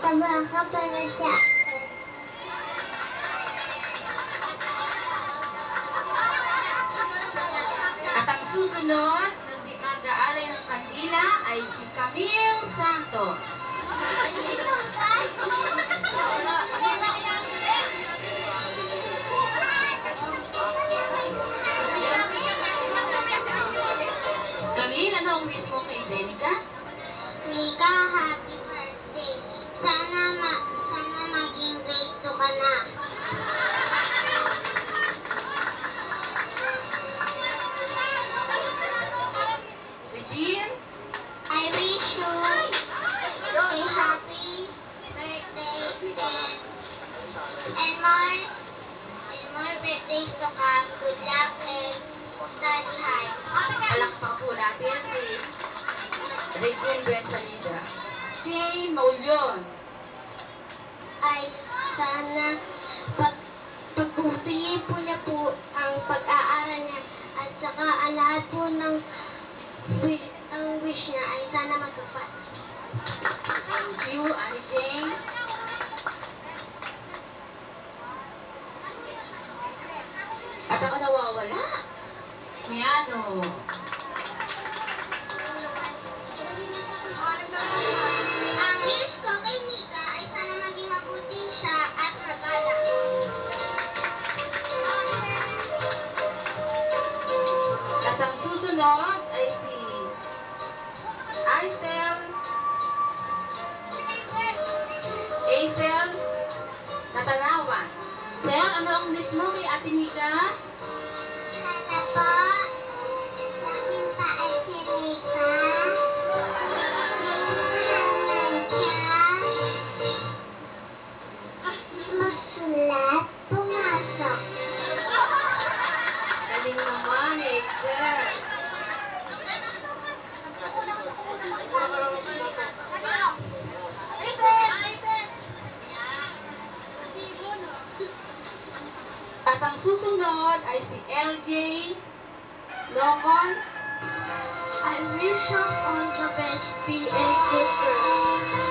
Kabaka na siya. At ang susunod ng mag-aaral ng kandila ay si Camille Santos. Camille, ano ang wish mo kay Denica? Mika, happy birthday. Sana maging grade 2 ka na. Si Jean? I wish you a happy birthday and more birthdays to come. Good luck and study hard. Palakpak po natin si Regine Bensalida. Jane Maulyon. Ay sana pagbutihin po niya po ang pag-aaral niya at saka ang lahat po ng ang wish niya ay sana matupad. Thank you, Annie Jane. At ako nawawala. Miano. Ang wish ko kay Nika ay sana maging mabuti siya at magalang. At ang susunod ay si Aisel Natanawan. Sel, ano ang wish mo kay Ate Nika? Sana po maging paal si Nika. Masulat, pumasok. Galing naman, Excel. At ang susunod ay si LJ Locon. I wish you all the best. Be a good girl.